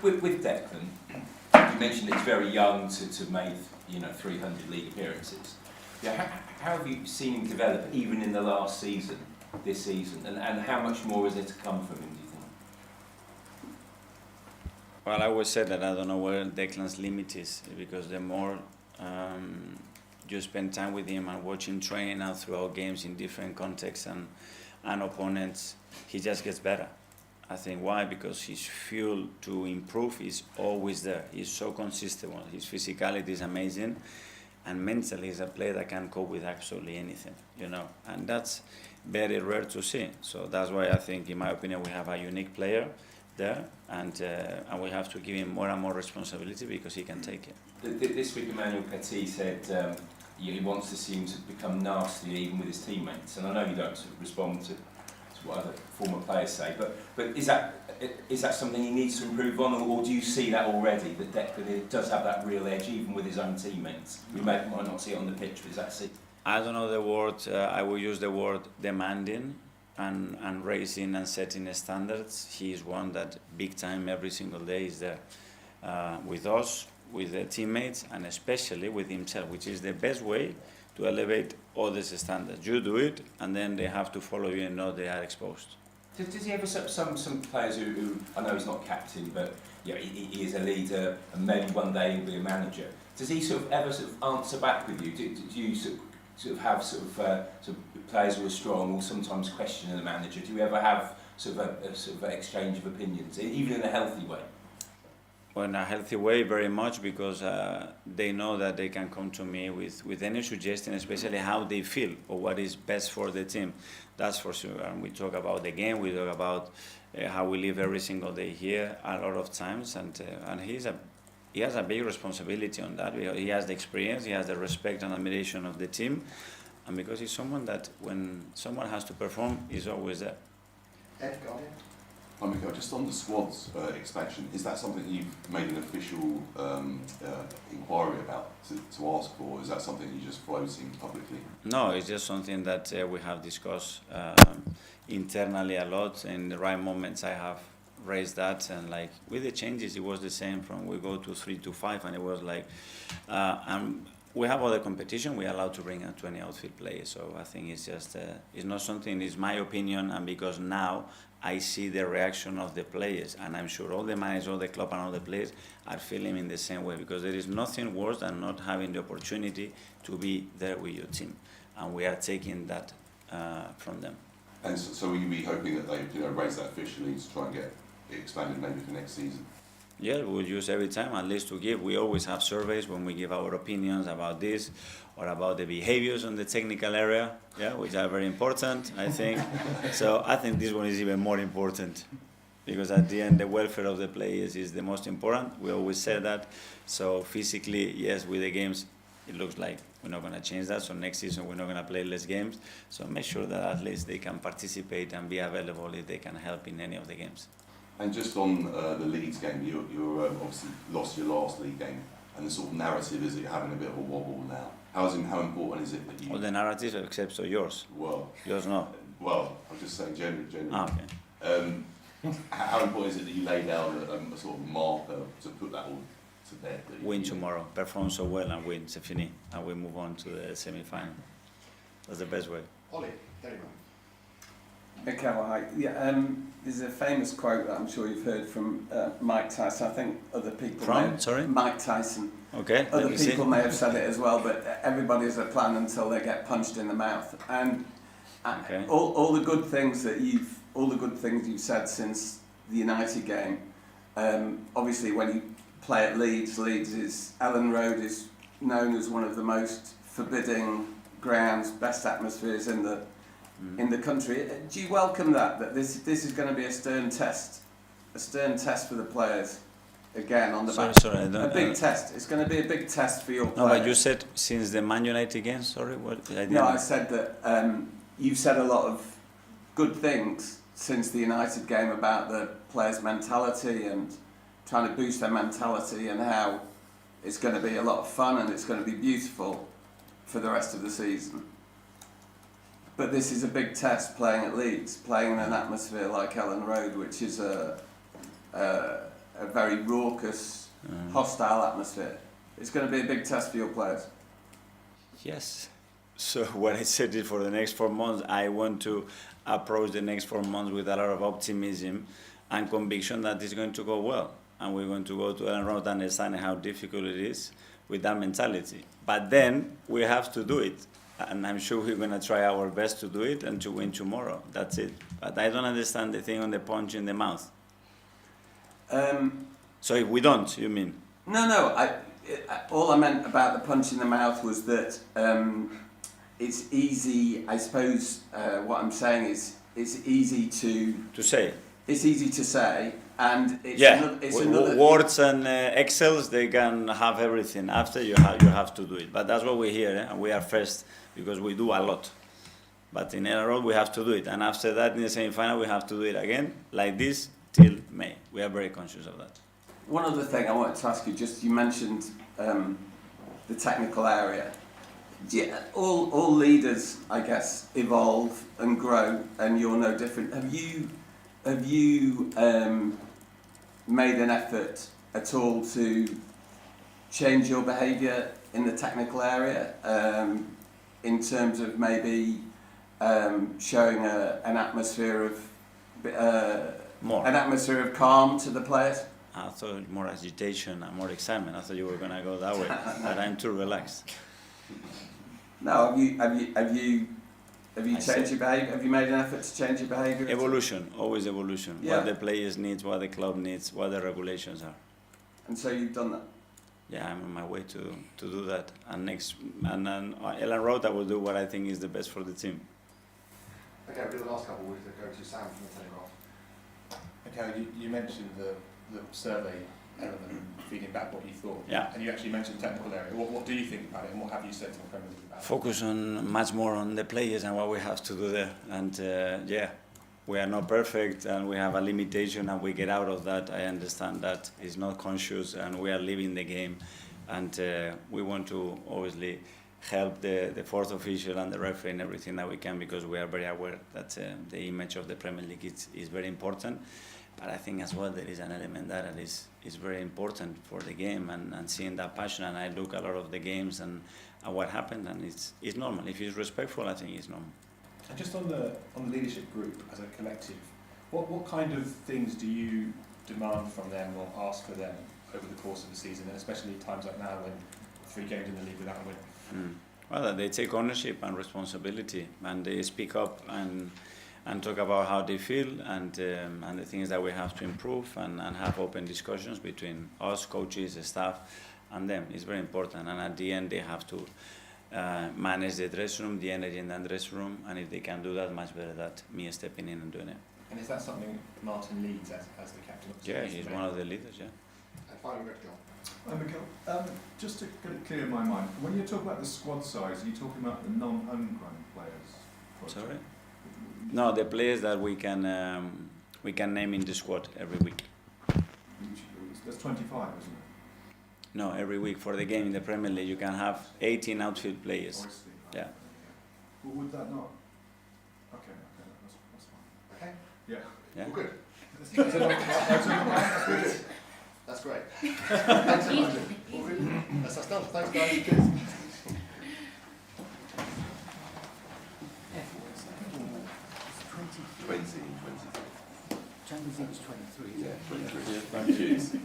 with Declan, you mentioned he's very young to make 300 league appearances. Yeah, how have you seen him develop even in the last season, this season, and how much more is there to come from him, do you think? Well, I always said that I don't know where Declan's limit is, because the more you spend time with him and watch him train out throughout games in different contexts and opponents, he just gets better. I think why? Because his fuel to improve is always there. He's so consistent. His physicality is amazing, and mentally he's a player that can cope with absolutely anything, and that's very rare to see. So that's why I think, in my opinion, we have a unique player there, and we have to give him more and more responsibility because he can take it. This week, Emmanuel Petit said he wants to see him to become nasty even with his teammates, and I know you don't sort of respond to what other former players say, but is that something he needs to improve on, or do you see that already, that Declan does have that real edge even with his own teammates? We might not see it on the pitch, but is that it? I don't know the word. I will use the word demanding and raising and setting standards. He is one that big time every single day is there with us, with the teammates, and especially with himself, which is the best way to elevate all these standards. You do it, and then they have to follow you and know they are exposed. Does he ever some players who I know he's not captain, but he is a leader, and maybe one day he'll be a manager. Does he ever answer back with you? Do you sort of have players who are strong or sometimes questioning the manager? Do you ever have a exchange of opinions, even in a healthy way? Well, in a healthy way, very much, because they know that they can come to me with any suggestion, especially how they feel or what is best for the team. That's for sure. And we talk about the game, we talk about how we live every single day here a lot of times, and he has a big responsibility on that. He has the experience, he has the respect and admiration of the team, and because he's someone that when someone has to perform, he's always there. Ed, Guardian. Mikael, just on the squad's expansion, is that something you've made an official inquiry about to ask for? Is that something you're just floating publicly? No, it's just something that we have discussed internally a lot. In the right moments, I have raised that, and like with the changes, it was the same from we go to 3 to 5, and it was like, and we have other competition. We're allowed to bring 20 outfield players, so I think it's just it's not something. It's my opinion, and because now I see the reaction of the players, and I'm sure all the managers, all the club and all the players are feeling in the same way, because there is nothing worse than not having the opportunity to be there with your team, and we are taking that from them. And so will you be hoping that they raise that officially to try and get it expanded maybe for next season? Yeah, we'll use every time at least to give. We always have surveys when we give our opinions about this or about the behaviors on the technical area, which are very important, I think. So I think this one is even more important, because at the end the welfare of the players is the most important. We always say that. So physically, yes, with the games, it looks like we're not going to change that. So next season we're not going to play less games. So make sure that at least they can participate and be available if they can help in any of the games. And just on the Leeds game, you obviously lost your last league game, and the sort of narrative is that you're having a bit of a wobble now. How important is it that you... All the narratives except for yours. Well... Yours not. Well, I'm just saying generally. Okay. How important is it that you lay down a sort of marker to put that all to bed? Win tomorrow, perform so well and win, c'est fini. And we move on to the semi-final. That's the best way. Ollie, there you go. Mikael, hi. Yeah, there's a famous quote that I'm sure you've heard from Mike Tyson. I think other people... Sorry? Mike Tyson. Okay. Other people may have said it as well, but everybody has a plan until they get punched in the mouth. And okay. all the good things that you've said since the United game. Obviously, when you play at Leeds Ellen Road is known as one of the most forbidding grounds, best atmospheres in the country. Do you welcome that this is going to be a stern test for the players again on the back? Sorry, a big test. It's going to be a big test for your players. No, but you said since the Man United game. Sorry, what? I said that you've said a lot of good things since the United game about the players' mentality and trying to boost their mentality, and how it's going to be a lot of fun and it's going to be beautiful for the rest of the season. But this is a big test, playing at Leeds, playing in an atmosphere like Ellen Road, which is a a very raucous, hostile atmosphere. It's going to be a big test for your players. Yes. So what I said is for the next 4 months, I want to approach the next 4 months with a lot of optimism and conviction that it's going to go well. And we're going to go to Ellen Road understanding how difficult it is with that mentality. But then we have to do it. And I'm sure we're going to try our best to do it and to win tomorrow. That's it. But I don't understand the thing on the punch in the mouth. So if we don't, you mean? No. All I meant about the punch in the mouth was that it's easy, I suppose, what I'm saying is it's easy to say. It's easy to say, and it's yeah. another words and Excels, they can have everything. After you have to do it. But that's what we hear, and we are first because we do a lot. But in Ellen Road we have to do it, and after that in the semi-final we have to do it again like this till May. We are very conscious of that. One other thing I wanted to ask you, you mentioned the technical area. Yeah, all leaders, I guess, evolve and grow, and you're no different. Have you made an effort at all to change your behaviour in the technical area, in terms of maybe showing an atmosphere of calm to the players? I thought more agitation and more excitement. I thought you were going to go that way, but I'm too relaxed. No, have you changed your behaviour? Have you made an effort to change your behaviour? Evolution, always evolution. Yeah. What the players need, what the club needs, what the regulations are. And so you've done that? Yeah, I'm on my way to do that. And then Ellen Road, I will do what I think is the best for the team. Okay, we'll do the last couple. We'll go to Sam from the Telegraph. Okay, you mentioned the survey element, feeding back what you thought. Yeah. And you actually mentioned the technical area. What do you think about it, and what have you said to the Premier League about it? Focus on much more on the players and what we have to do there. And yeah, we are not perfect and we have a limitation and we get out of that. I understand that it's not conscious and we are living the game. And we want to obviously help the fourth official and the referee and everything that we can, because we are very aware that the image of the Premier League is very important. But I think as well there is an element that is very important for the game and seeing that passion. And I look a lot of the games and what happened, and it's normal. If he's respectful, I think it's normal. And just on the leadership group as a collective, what kind of things do you demand from them or ask for them over the course of the season, and especially times like now when 3 games in the league without a win? Well, they take ownership and responsibility, and they speak up and talk about how they feel and the things that we have to improve, and have open discussions between us, coaches, the staff, and them. It's very important. And at the end, they have to manage the dressing room, the energy in the dressing room, and if they can do that, much better than me stepping in and doing it. And is that something Martin leads as the captain? Yeah, he's one of the leaders, yeah. And finally, Rick John. Hi, Mikel. Just to get it clear in my mind, when you talk about the squad size, are you talking about the non-homegrown players? Sorry? No, the players that we can name in the squad every week. That's 25, isn't it? No, every week for the game in the Premier League you can have 18 outfield players. Oh, I see. Yeah. Well, would that not? Okay, that's fine. Okay, Yeah. Yeah. all good. That's good. That's great. Thanks so much. All good. That's us done. Thanks, guys. Cheers. Champions League 23. Champions League 23. Yeah, 23. Thank you.